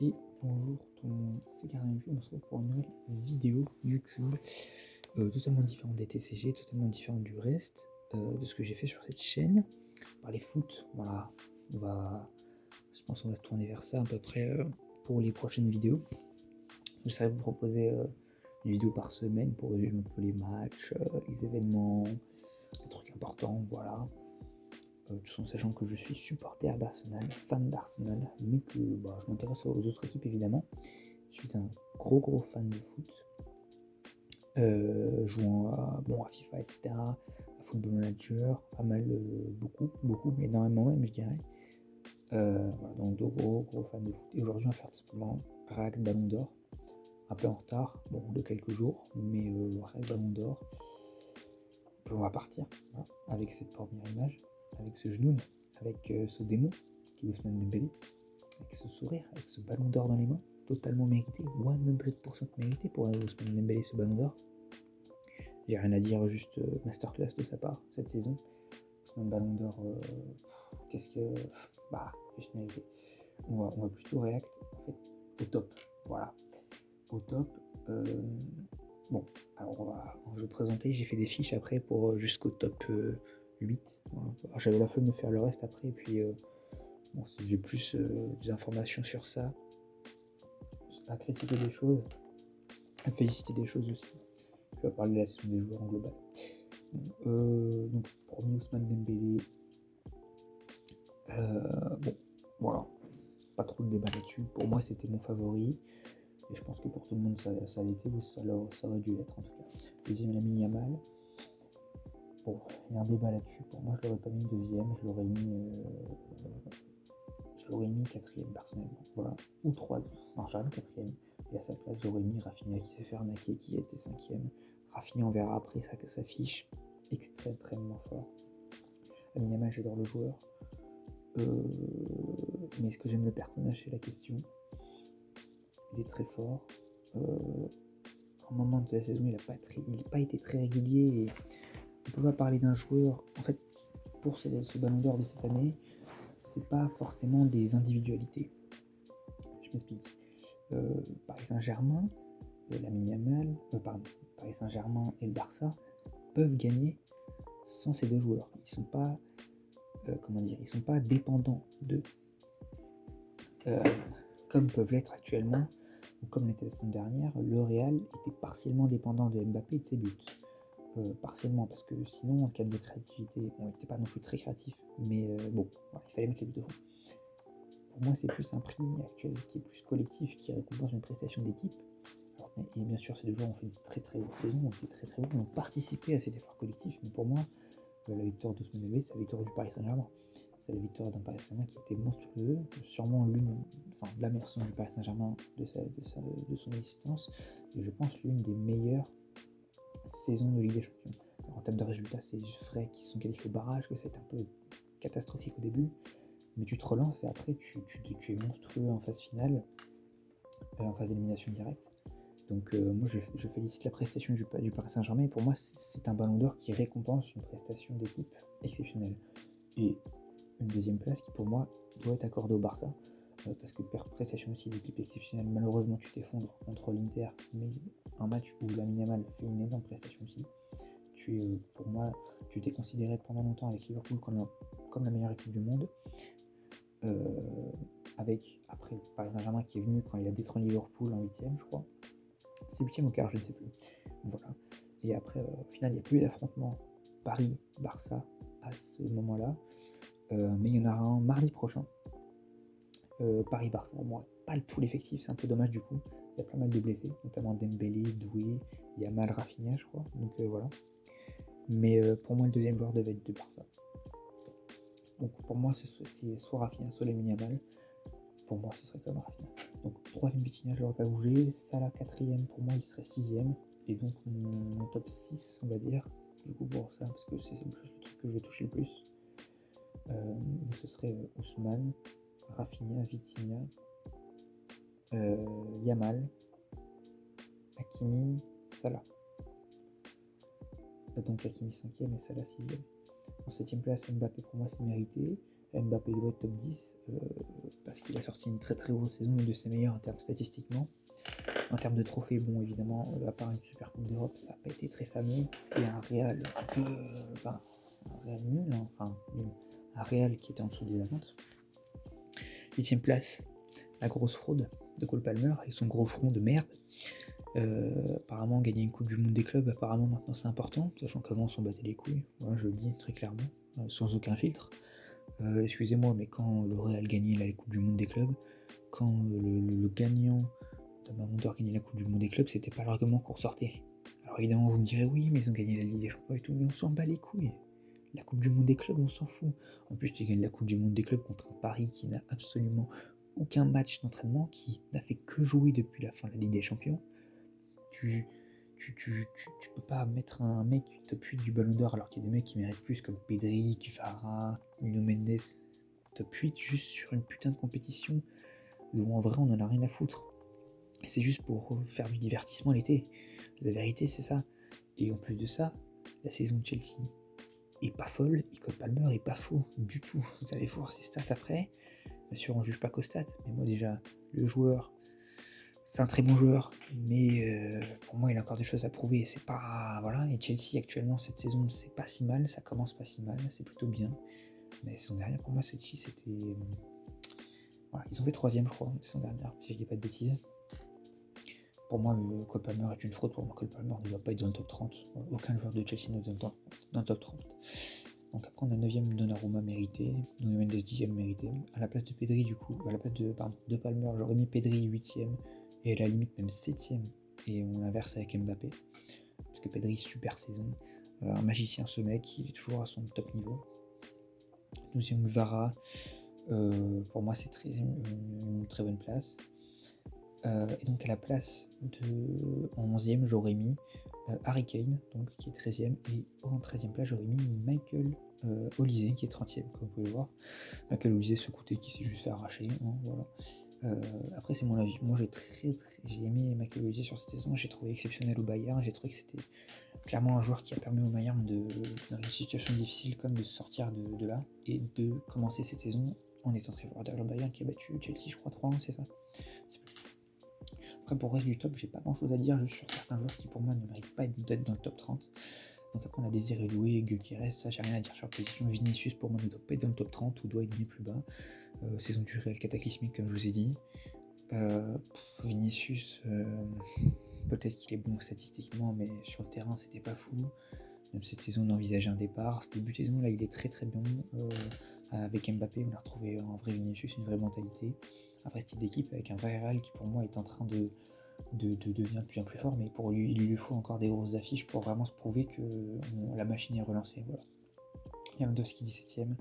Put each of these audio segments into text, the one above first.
Et bonjour tout le monde, c'est Karim, on se retrouve pour une nouvelle vidéo YouTube totalement différente des TCG, totalement différente du reste de ce que j'ai fait sur cette chaîne. Parler foot, voilà, je pense qu'on va se tourner vers ça à peu près pour les prochaines vidéos. J'essaierai de vous proposer une vidéo par semaine pour résumer un peu les matchs, les événements, les trucs importants, voilà. Tout en sachant que je suis supporter d'Arsenal, fan d'Arsenal, mais que je m'intéresse aux autres équipes évidemment. Je suis un gros fan de foot, jouant à FIFA, etc., à Football Manager, pas mal, beaucoup, mais énormément même, je dirais. Voilà, donc de gros fans de foot. Et aujourd'hui, on va faire tout simplement React Ballon d'Or, un peu en retard, de quelques jours, mais React Ballon d'Or. Puis on va partir voilà, avec cette première image, avec ce genou, avec ce démon qui est Ousmane Dembélé, avec ce sourire, avec ce ballon d'or dans les mains, totalement mérité, 100% mérité pour Ousmane Dembélé ce ballon d'or. J'ai rien à dire, juste masterclass de sa part cette saison. Un ballon d'or, qu'est-ce que. Juste mérité. On va plutôt react en fait au top. Voilà. Au top. Alors je vais présenter, j'ai fait des fiches après pour jusqu'au top 8. Voilà. J'avais la flemme de faire le reste après, et puis si j'ai plus des informations sur ça, à critiquer des choses, à féliciter des choses aussi. Je vais parler de la saison des joueurs en global. Donc premier Ousmane Dembélé. Voilà. Pas trop de débat là-dessus. Pour moi, c'était mon favori. Et je pense que pour tout le monde, ça l'était, ou ça aurait dû l'être en tout cas. Deuxième, Lamine Yamal. Bon, il y a un débat là-dessus. Pour moi, je l'aurais pas mis deuxième. Je l'aurais mis quatrième personnellement. Voilà. Ou troisième. Non, j'aurais mis quatrième. Et à sa place, j'aurais mis Rafinha qui s'est fait arnaquer, qui était cinquième. Rafinha, on verra après sa fiche. Extrêmement fort. Lamine Yamal, j'adore le joueur. Mais est-ce que j'aime le personnage, c'est la question. Il est très fort. À un moment de la saison, il n'a pas été très régulier. Et on ne peut pas parler d'un joueur. En fait, pour ce ballon d'or de cette année, c'est pas forcément des individualités. Je m'explique. Paris Saint-Germain, Lamine Yamal, Paris Saint-Germain et le Barça peuvent gagner sans ces deux joueurs. Ils sont pas, ils sont pas dépendants d'eux. Comme peuvent l'être actuellement, ou comme l'était la saison dernière, le Real était partiellement dépendant de Mbappé et de ses buts. Partiellement, parce que sinon, en termes de créativité, on n'était pas non plus très créatif, mais il fallait mettre les buts de fond. Pour moi, c'est plus un prix actuel qui est plus collectif, qui récompense une prestation d'équipe. Et bien sûr, ces deux joueurs ont fait des très bonnes saisons, ont été très bons, ont participé à cet effort collectif, mais pour moi, la victoire d'Ousmane Dembélé, c'est la victoire du Paris Saint-Germain. C'est la victoire d'un Paris Saint-Germain qui était monstrueux, sûrement la meilleure saison du Paris Saint-Germain de son existence, et je pense l'une des meilleures saisons de Ligue des Champions. Alors, en termes de résultats, c'est vrai qu'ils sont qualifiés au barrage, que c'est un peu catastrophique au début, mais tu te relances et après tu es monstrueux en phase finale, en phase d'élimination directe. Donc moi je félicite la prestation du Paris Saint-Germain, et pour moi c'est un ballon d'or qui récompense une prestation d'équipe exceptionnelle. Et une deuxième place qui pour moi doit être accordée au Barça, parce que prestation aussi d'équipe exceptionnelle. Malheureusement tu t'effondres contre l'Inter, mais un match où Lamine Yamal fait une énorme prestation aussi. Pour moi, tu t'es considéré pendant longtemps avec Liverpool comme la meilleure équipe du monde, avec après Paris Saint-Germain qui est venu quand il a détrôné Liverpool en 8ème, je crois. C'est 8ème ou quart, je ne sais plus. Voilà. Et après, au final, il n'y a plus d'affrontement Paris-Barça à ce moment-là. Mais il y en aura un mardi prochain. Paris-Barça. Bon, pas tout l'effectif, c'est un peu dommage du coup. Il y a pas mal de blessés, notamment Dembélé, Doué, Yamal, Rafinha, je crois. Donc voilà. Mais pour moi, le deuxième joueur devait être de Barça. Donc pour moi, c'est soit Rafinha, soit Lamine Yamal. Pour moi, ce serait comme Rafinha. Donc troisième Vitinha, je l'aurais pas bougé. Salah quatrième, pour moi, il serait sixième. Et donc mon top 6, on va dire. Du coup pour ça, parce que c'est le truc que je vais toucher le plus. Donc ce serait Ousmane, Rafinha, Vitinha, Yamal, Hakimi, Salah. Donc Hakimi 5ème et Salah 6ème. En 7ème place, Mbappé pour moi c'est mérité. Mbappé doit être top 10 parce qu'il a sorti une très très grosse saison, une de ses meilleures en termes statistiquement. En termes de trophées, bon évidemment, à part une super coupe d'Europe, ça n'a pas été très fameux. Et un Real un peu. Un Real nul, hein, enfin nul. Un Real qui était en dessous des attentes. 8ème place, la grosse fraude de Cole Palmer avec son gros front de merde. Apparemment gagner une coupe du monde des clubs, apparemment maintenant c'est important, sachant qu'avant on s'en battait les couilles, voilà, je le dis très clairement, sans aucun filtre. Excusez-moi, mais quand le Real gagnait la coupe du monde des clubs, quand le gagnant d'un Ballon d'Or gagnait la coupe du monde des clubs, c'était pas l'argument qu'on ressortait. Alors évidemment vous me direz oui mais ils ont gagné la Ligue des Champions et tout, mais on s'en bat les couilles. La coupe du monde des clubs on s'en fout. En plus tu gagnes la coupe du monde des clubs contre un Paris qui n'a absolument aucun match d'entraînement, qui n'a fait que jouer depuis la fin de la Ligue des Champions. Tu peux pas mettre un mec top 8 du Ballon d'Or alors qu'il y a des mecs qui méritent plus comme Pedri, Kvara, Nuno Mendes, top 8 juste sur une putain de compétition où en vrai on en a rien à foutre. C'est juste pour faire du divertissement l'été. La vérité c'est ça. Et en plus de ça, la saison de Chelsea est pas folle et Cole Palmer est pas faux du tout. Vous allez voir ses stats après. Bien sûr on juge pas qu'aux stats, mais moi déjà le joueur, c'est un très bon joueur, mais pour moi il a encore des choses à prouver. C'est pas voilà. Et Chelsea actuellement cette saison c'est pas si mal, ça commence pas si mal, c'est plutôt bien. Mais la saison dernière pour moi Chelsea c'était voilà, ils ont fait 3ème je crois la saison dernière, si je dis pas de bêtises. Pour moi Cole Palmer est une fraude. Pour moi Cole Palmer ne doit pas être dans le top 30. Aucun joueur de Chelsea ne doit être dans le top 30. Donc après on a 9ème Donnarumma mérité, Nuno Mendes 10ème mérité. À la place de Pedri du coup, à la place de Palmer, j'aurais mis Pedri 8ème et à la limite même 7ème. Et on inverse avec Mbappé. Parce que Pedri super saison. Un magicien ce mec, il est toujours à son top niveau. 12ème Vara, pour moi c'est une très bonne place. Et donc à la place en 11ème j'aurais mis Harry Kane, donc, qui est 13ème, et en 13ème place j'aurais mis Michael Olise qui est 30ème, comme vous pouvez le voir. Michael Olise ce côté qui s'est juste fait arracher, hein, voilà. Après c'est mon avis, moi j'ai aimé Michael Olise sur cette saison, j'ai trouvé exceptionnel au Bayern, j'ai trouvé que c'était clairement un joueur qui a permis au Bayern dans une situation difficile comme de sortir de là et de commencer cette saison en étant très fort derrière le Bayern qui a battu Chelsea je crois 3-1, c'est ça. Après pour le reste du top j'ai pas grand chose à dire, juste sur certains joueurs qui pour moi ne méritent pas d'être dans le top 30. Donc après on a Désiré Doué, Gyökeres, ça j'ai rien à dire sur la position. Vinicius pour moi ne doit pas être dans le top 30 ou doit être bien plus bas. Saison du Real cataclysmique comme je vous ai dit. Vinicius, peut-être qu'il est bon statistiquement mais sur le terrain c'était pas fou. Même cette saison on envisageait un départ. Ce début de saison là il est très très bon. Avec Mbappé on a retrouvé un vrai Vinicius, une vraie mentalité, un vrai style d'équipe avec un vrai Real qui pour moi est en train de devenir de plus en plus fort, mais pour lui il lui faut encore des grosses affiches pour vraiment se prouver que la machine est relancée. Voilà. Lewandowski 17ème.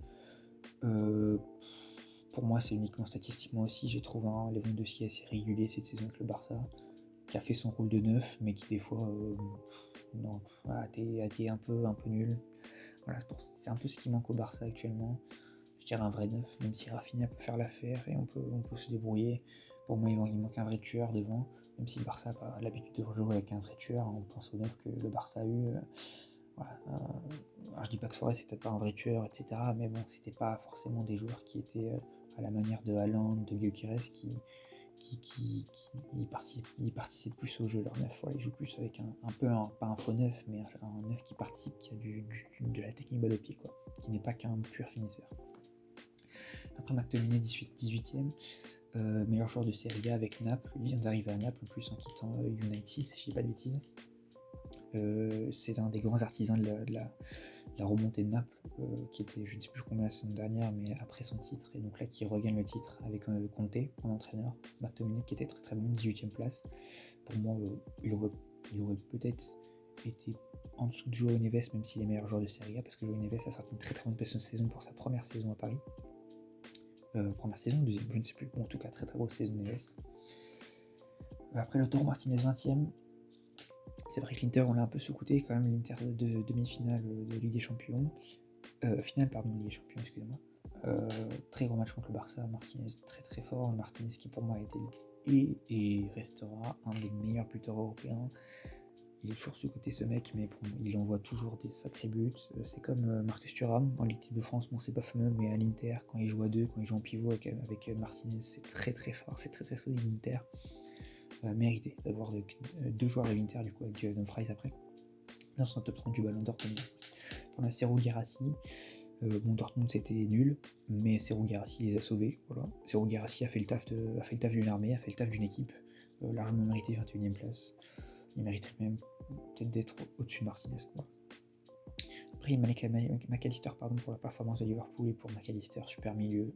Pour moi c'est uniquement statistiquement aussi, j'ai trouvé un Lewandowski assez régulier cette saison avec le Barça, qui a fait son rôle de neuf mais qui des fois a été un peu nul. Voilà, c'est un peu ce qui manque au Barça actuellement. Je dirais un vrai neuf, même si Rafinha peut faire l'affaire et on peut se débrouiller. Pour moi il manque un vrai tueur devant, même si le Barça n'a pas l'habitude de rejouer avec un vrai tueur, on pense au neuf que le Barça a eu. Voilà. Alors je dis pas que Suarez c'était pas un vrai tueur, etc. Mais bon, c'était pas forcément des joueurs qui étaient à la manière de Haaland, de Gyökeres qui participent plus au jeu, leur neuf. Voilà, ils jouent plus avec pas un faux neuf, mais un neuf qui participe, qui a de la technique balle au pied, quoi, qui n'est pas qu'un pur finisseur. Après McTominay 18ème, meilleur joueur de Serie A avec Naples, il vient d'arriver à Naples en plus en quittant United, si je dis pas de bêtises. C'est un des grands artisans de la remontée de Naples, qui était je ne sais plus combien la saison dernière, mais après son titre, et donc là qui regagne le titre avec Conte en entraîneur. McTominay qui était très très bon, 18ème place. Pour moi il aurait peut-être été en dessous de João Neves, même s'il est meilleur joueur de Serie A, parce que João Neves a sorti une très très bonne saison pour sa première saison à Paris. Première saison, deuxième, je ne sais plus, bon, en tout cas très très grosse saison Neves. Après Lautaro Martinez 20ème, c'est vrai que l'Inter on l'a un peu sous-coté quand même, l'Inter de demi-finale de Ligue des Champions, finale pardon de Ligue des Champions, excusez-moi. Très gros match contre le Barça, Martinez très très fort, Martinez qui pour moi a été et restera un des meilleurs buteurs européens. il est toujours sous-coté ce mec, mais bon, il envoie toujours des sacrés buts. C'est comme Marcus Thuram en Ligue de France, bon c'est pas fameux, mais à l'Inter, quand il joue à deux, quand il joue en pivot avec Martinez, c'est très très fort, c'est très très solide l'Inter. Mérité d'avoir deux joueurs de l'Inter du coup avec Dumfries après. Dans son top 30 du Ballon d'Or pour la Serhou Guirassy. Bon, Dortmund c'était nul, mais Serhou Guirassy les a sauvés. Voilà. Serhou Guirassy a fait le taf d'une armée, a fait le taf d'une équipe, largement mérité 21ème place. Il mériterait même peut-être d'être au-dessus de Martinez. Voilà. Après, McAllister pour la performance de Liverpool et pour McAllister, super milieu,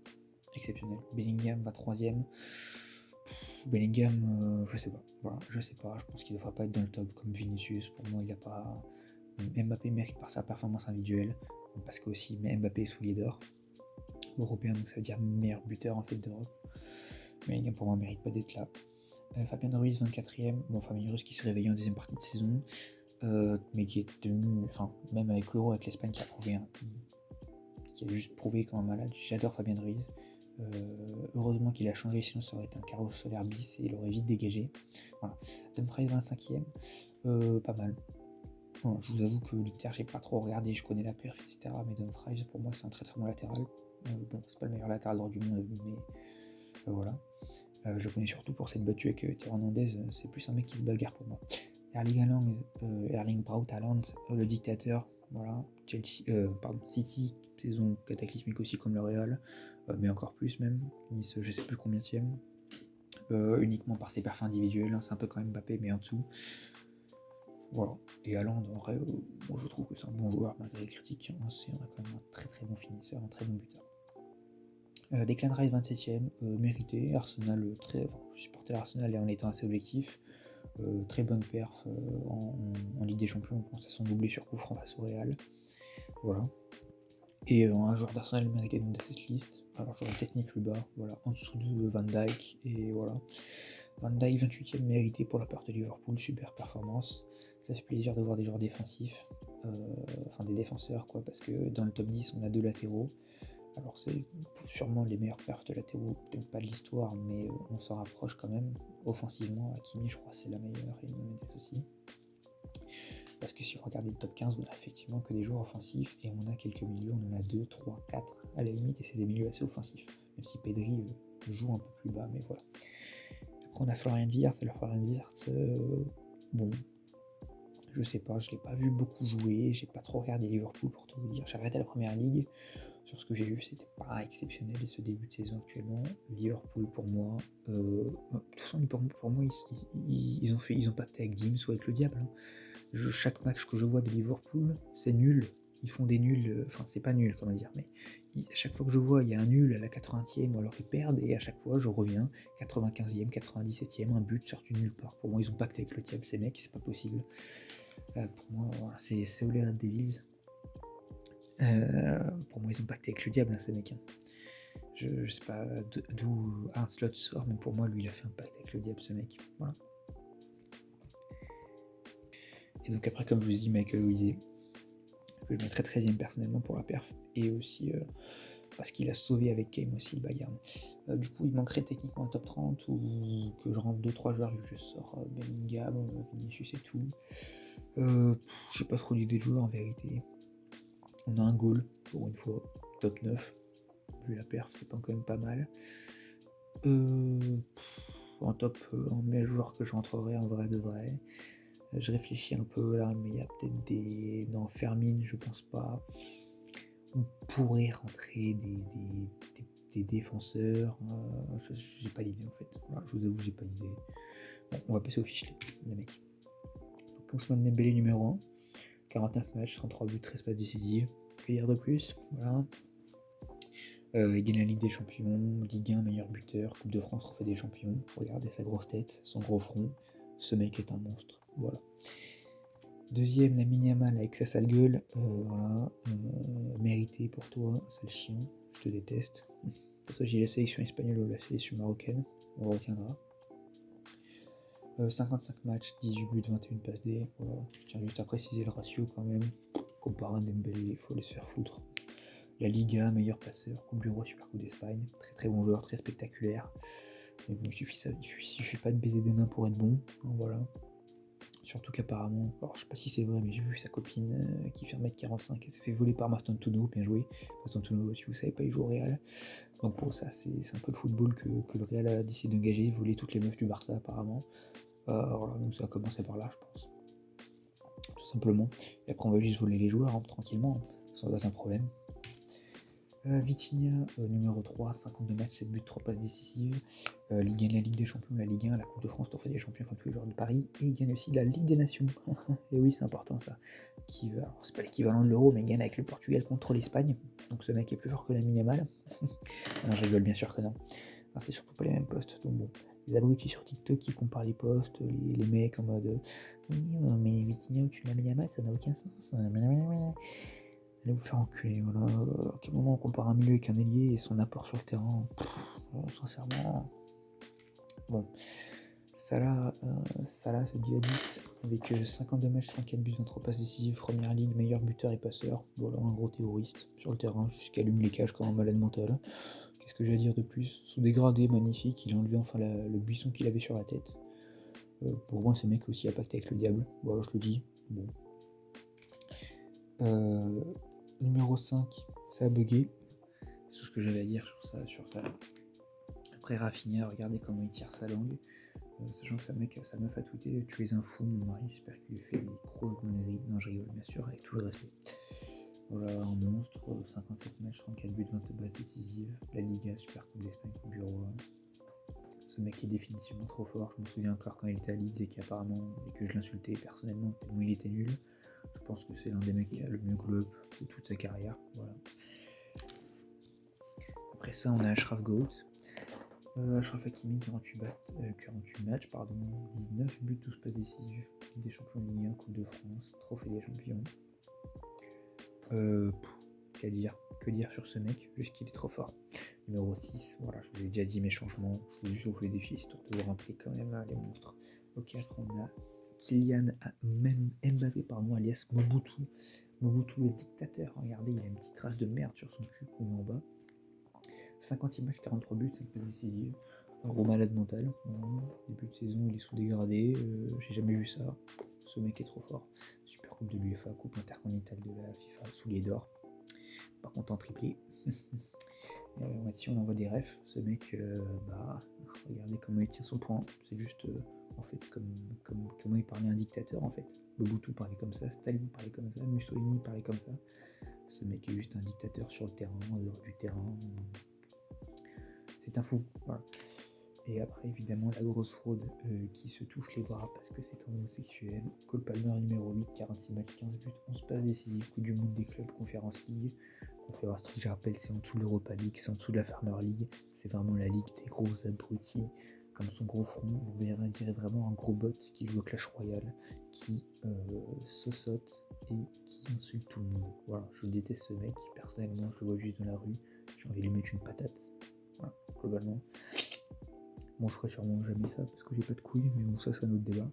exceptionnel. Bellingham va 3ème. Bellingham, je sais pas. Voilà, je sais pas. Je pense qu'il ne devra pas être dans le top comme Vinicius. Pour moi, il n'a pas. Mbappé mérite par sa performance individuelle, parce que aussi Mbappé est soulier d'or européen, donc ça veut dire meilleur buteur en fait d'Europe. Bellingham pour moi mérite pas d'être là. Fabien Ruiz 24ème. Bon, Fabien Ruiz qui se réveille en deuxième partie de saison, mais qui est tenu, enfin même avec l'Euro, avec l'Espagne qui a juste prouvé comme un malade. J'adore Fabien Ruiz. Heureusement qu'il a changé, sinon ça aurait été un Carlos Soler bis et il aurait vite dégagé. Voilà. Dumfries 25ème, pas mal. Bon, je vous avoue que l'Inter j'ai pas trop regardé, je connais la perf, etc. Mais Dumfries pour moi c'est un très très bon latéral. Bon, c'est pas le meilleur latéral droit du monde, mais voilà. Je connais surtout pour cette battue avec Théo Hernandez, c'est plus un mec qui se bagarre pour moi. Erling Braut Haaland, le dictateur, voilà. City, saison cataclysmique aussi comme le Real, mais encore plus même. Nice, je sais plus combienième. Uniquement par ses perfs individuels, hein, c'est un peu quand même Mbappé, mais en dessous. Voilà. Et Haaland, en vrai, moi je trouve que c'est un bon joueur malgré les critiques. Hein, c'est quand même un très très bon finisseur, un très bon buteur. Declan Rice 27ème, mérité. Arsenal, je supportais l'Arsenal et en étant assez objectif. Très bonne perf en Ligue des Champions, on pense à son doublé sur coup franc face au Real. Voilà. Et un joueur d'Arsenal mérité donc de cette liste. Alors j'aurais peut-être mis plus bas, voilà, en dessous de Van Dijk, et voilà. Van Dijk 28ème mérité pour la part de Liverpool, super performance. Ça fait plaisir de voir des joueurs défensifs, enfin des défenseurs quoi, parce que dans le top 10 on a deux latéraux. Alors c'est sûrement les meilleurs perfs de latéraux, peut-être pas de l'histoire, mais on s'en rapproche quand même. Offensivement, Hakimi je crois c'est la meilleure, et Mendes aussi. Parce que si on regarde le top 15, on a effectivement que des joueurs offensifs, et on a quelques milieux, on en a 2, 3, 4 à la limite, et c'est des milieux assez offensifs. Même si Pedri joue un peu plus bas, mais voilà. Après on a Florian Wirtz, bon, je sais pas, je l'ai pas vu beaucoup jouer, j'ai pas trop regardé Liverpool pour tout vous dire, j'ai regardé la première ligue. Sur ce que j'ai vu, c'était pas exceptionnel ce début de saison actuellement. Liverpool pour moi, de toute façon pour moi ils ont pacté avec Dims ou avec le diable. Hein. Chaque match que je vois de Liverpool, c'est nul. Ils font des nuls, enfin c'est pas nul comment dire, mais à chaque fois que je vois il y a un nul à la 80e ou alors ils perdent, et à chaque fois je reviens 95e, 97e, un but sorti nulle part. Pour moi ils ont pacté avec le diable ces mecs, c'est pas possible. Pour moi voilà, c'est Oler Devils. Pour moi ils ont pacté avec le diable hein, ces mecs. Hein. Je sais pas d'où un slot sort, mais pour moi lui il a fait un pacte avec le diable ce mec. Voilà. Et donc après comme je vous ai dit Michael Olise, que je mettrais 13ème personnellement pour la perf, et aussi parce qu'il a sauvé avec Kane aussi le Bayern. Du coup il manquerait techniquement un top 30 ou que je rentre 2-3 joueurs vu que je sors Bellingham, Vinicius et tout. J'ai pas trop d'idées de joueurs en vérité. On a un goal pour une fois, top 9. Vu la perf, c'est quand même pas mal. En top, en meilleur joueur que je rentrerai en vrai de vrai. Je réfléchis un peu là, mais il y a peut-être des. Dans Fermine, je pense pas. On pourrait rentrer des défenseurs. J'ai pas l'idée en fait. Voilà, je vous avoue, j'ai pas l'idée. Bon, on va passer au fichier, les mecs. Donc, Ousmane Dembélé numéro 1. 49 matchs, 33 buts, 13 passes décisives. Que dire de plus? Voilà. Il gagne la Ligue des Champions, Ligue 1 meilleur buteur, Coupe de France refait des champions. Regardez sa grosse tête, son gros front. Ce mec est un monstre. Voilà. Deuxième, Lamine Yamal avec sa sale gueule. Voilà. Mérité pour toi, sale chien. Je te déteste. Pour ça, j'ai la sélection espagnole ou la sélection marocaine. On retiendra. 55 matchs, 18 buts, 21 passes D. Voilà. Je tiens juste à préciser le ratio quand même. Comparé à Dembélé, il faut les se faire foutre. La Liga, meilleur passeur, Coupe du Roi, Super Coupe d'Espagne, très très bon joueur, très spectaculaire. Mais bon, il suffit pas de baiser des nains pour être bon. Donc, voilà. Surtout qu'apparemment, alors je sais pas si c'est vrai, mais j'ai vu sa copine qui fait 1m45, elle s'est fait voler par Martin Tuno, bien joué. Martin Tuno, si vous savez pas, il joue au Real. Donc bon, ça c'est un peu le football que le Real a décidé d'engager, voler toutes les meufs du Barça apparemment. Voilà, donc ça a commencé par là, je pense. Tout simplement. Et après on va juste voler les joueurs, hein, tranquillement, sans aucun problème. Vitinha, numéro 3, 52 matchs, 7 buts, 3 passes décisives. Il gagne la Ligue des Champions, la Ligue 1, la Coupe de France, Trophée des Champions comme tous les joueurs de Paris. Et il gagne aussi la Ligue des Nations. Et oui, c'est important ça. Alors, c'est pas l'équivalent de l'Euro, mais il gagne avec le Portugal contre l'Espagne. Donc ce mec est plus fort que Lamine Yamal. Non, je rigole, bien sûr que non. Alors, c'est surtout pas les mêmes postes. Donc bon, les abrutis sur TikTok qui comparent les postes, les mecs en mode oui, mais Vitinha ou tu Lamine Yamal, ça n'a aucun sens. Allez vous faire enculer, voilà. À quel moment on compare un milieu avec un ailier et son apport sur le terrain, sincèrement. Bon, Salah, c'est djihadiste, avec 52 matchs, 34 buts, 23 passes décisives, première ligue, meilleur buteur et passeur. Voilà, un gros terroriste sur le terrain, jusqu'à allume les cages comme un malade mental. Qu'est-ce que j'ai à dire de plus? Son dégradé magnifique, il a enlevé enfin le buisson qu'il avait sur la tête. Pour moi, ce mec aussi a pacté avec le diable, voilà, je le dis. Bon. Numéro 5, ça a bugué. C'est tout ce que j'avais à dire sur ça. Après Rafinha, regardez comment il tire sa langue. Sachant que sa meuf a tweeté, tu es un fou mon mari, j'espère qu'il lui fait des grosses dingueries. Non, je rigole bien sûr, avec tout le respect. Voilà, un monstre, 57 matchs, 34 buts, 20 passes décisives. La Liga, Super Coupe d'Espagne, Coupe du Roi. Ce mec est définitivement trop fort. Je me souviens encore quand il était à Leeds et que je l'insultais personnellement tellement il était nul. Je pense que c'est l'un des mecs qui a le mieux globe de toute sa carrière. Voilà. Après ça, on a Ashraf Goat. Ashraf Hakimi, 48 matchs, 19 buts, 12 passes décisives. Ligue des Champions de Ligue 1, Coupe de France, Trophée des Champions. Que dire sur ce mec? Juste qu'il est trop fort. Numéro 6, voilà, je vous ai déjà dit mes changements. Je vous fais des défis histoire de vous rappeler quand même les monstres. Ok, après on a Kylian Mbappé, alias Mobutu. Mobutu le dictateur. Regardez, il a une petite trace de merde sur son cul qu'on met en bas. 56 matchs, 43 buts, 5 passes décisives. Un gros malade mental. Début de saison, il est sous-dégradé. J'ai jamais vu ça. Ce mec est trop fort. Super Coupe de l'UEFA, Coupe intercontinentale de la FIFA, soulier d'or. Par contre, en triplé. Si on envoie des refs, ce mec, regardez comment il tient son point. C'est juste, en fait, comment il parlait un dictateur, en fait. Mobutu parlait comme ça, Staline parlait comme ça, Mussolini parlait comme ça. Ce mec est juste un dictateur sur le terrain, en dehors du terrain. C'est un fou, voilà. Et après, évidemment, la grosse fraude qui se touche les bras parce que c'est un homosexuel. Cole Palmer, numéro 8, 46 matchs, 15 buts, 11 passes décisives, Coupe du monde des clubs, Conference League. Conference League, je rappelle, c'est en dessous de l'Europa League, c'est en dessous de la Farmer League. C'est vraiment la ligue des gros abrutis, comme son gros front. On dirait vraiment un gros bot qui joue au Clash Royale, qui se saute et qui insulte tout le monde. Voilà, je déteste ce mec. Personnellement, je le vois juste dans la rue. J'ai envie de lui mettre une patate. Voilà, globalement. Bon, je ferai sûrement jamais ça parce que j'ai pas de couilles, mais bon, ça c'est un autre débat.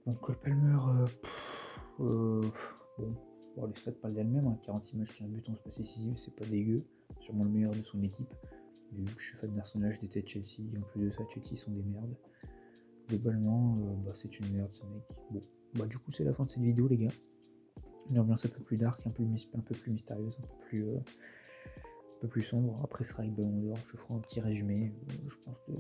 Donc, Cole Palmer, bon, les stats parlent d'elles-mêmes, hein. 46 matchs, 15 buts, 11 passes décisives, c'est pas dégueu. Sûrement le meilleur de son équipe. Mais vu que je suis fan d'Arsenal, je déteste Chelsea, et en plus de ça, Chelsea sont des merdes. Globalement, c'est une merde ce mec. Bon, du coup, c'est la fin de cette vidéo, les gars. Une ambiance un peu plus dark, un peu plus mystérieuse, un peu plus sombre. Après, ce sera avec Ballon d'Or. Je ferai un petit résumé. Je pense que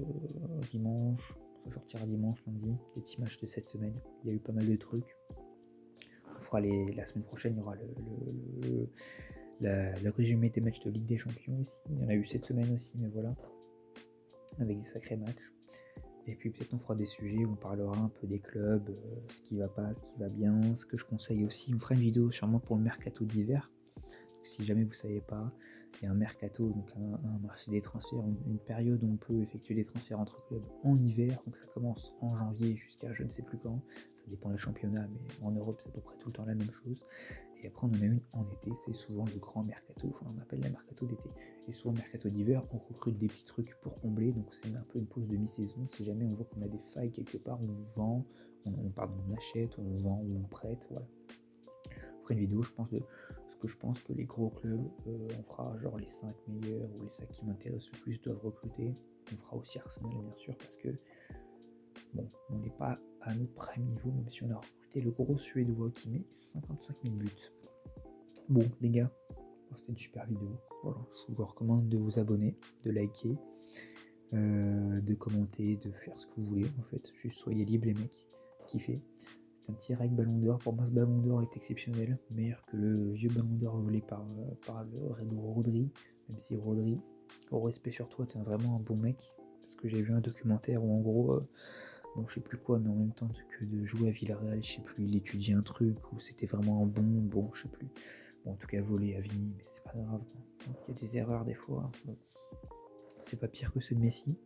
dimanche, ça sortira dimanche, lundi. Des petits matchs de cette semaine. Il y a eu pas mal de trucs. On fera la semaine prochaine. Il y aura le résumé des matchs de Ligue des Champions aussi. Il y en a eu cette semaine aussi, mais voilà. Avec des sacrés matchs. Et puis peut-être on fera des sujets où on parlera un peu des clubs, ce qui va pas, ce qui va bien, ce que je conseille aussi. On fera une vidéo sûrement pour le mercato d'hiver. Si jamais vous savez pas, il y a un mercato, donc un marché des transferts, une période où on peut effectuer des transferts entre clubs en hiver, donc ça commence en janvier jusqu'à je ne sais plus quand, ça dépend des championnats, mais en Europe c'est à peu près tout le temps la même chose. Et après on en a une en été, c'est souvent le grand mercato, on appelle la mercato d'été. Et souvent mercato d'hiver, on recrute des petits trucs pour combler, donc c'est un peu une pause de mi-saison. Si jamais on voit qu'on a des failles quelque part, on vend, on achète, on vend ou on prête, voilà. On fera une vidéo, je pense que les gros clubs, on fera genre les 5 meilleurs ou les 5 qui m'intéressent le plus doivent recruter. On fera aussi Arsenal bien sûr parce que Bon, on n'est pas à notre prime niveau, même si on a recruté le gros Suédois qui met 55 000 buts. Bon, les gars, c'était une super vidéo. Voilà, je vous recommande de vous abonner, de liker, de commenter, de faire ce que vous voulez en fait. Juste soyez libres les mecs, kiffez. C'est un petit règle Ballon d'Or. Pour moi, ce Ballon d'Or est exceptionnel, meilleur que le vieux Ballon d'Or volé par le Renaud Rodri. Même si Rodri, au respect sur toi, t'es vraiment un bon mec. Parce que j'ai vu un documentaire où en gros, bon je sais plus quoi, mais en même temps que de jouer à Villarreal, je sais plus, il étudiait un truc où c'était vraiment un bon, je sais plus. Bon, en tout cas, volé à Vini, mais c'est pas grave. Il y a des erreurs des fois. Bon, c'est pas pire que ceux de Messi.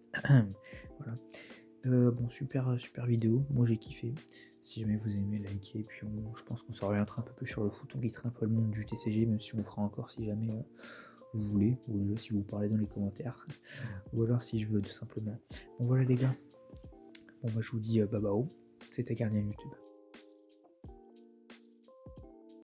Voilà. Bon, super vidéo. Moi, j'ai kiffé. Si jamais vous aimez, likez. Et puis, je pense qu'on s'orientera un peu plus sur le foot. On quittera un peu le monde du TCG, même si on fera encore si jamais vous voulez. Ou si vous parlez dans les commentaires. Ou alors si je veux, tout simplement. Bon, voilà, les gars. Bon, bah, je vous dis bye bye. C'était Gardien YouTube.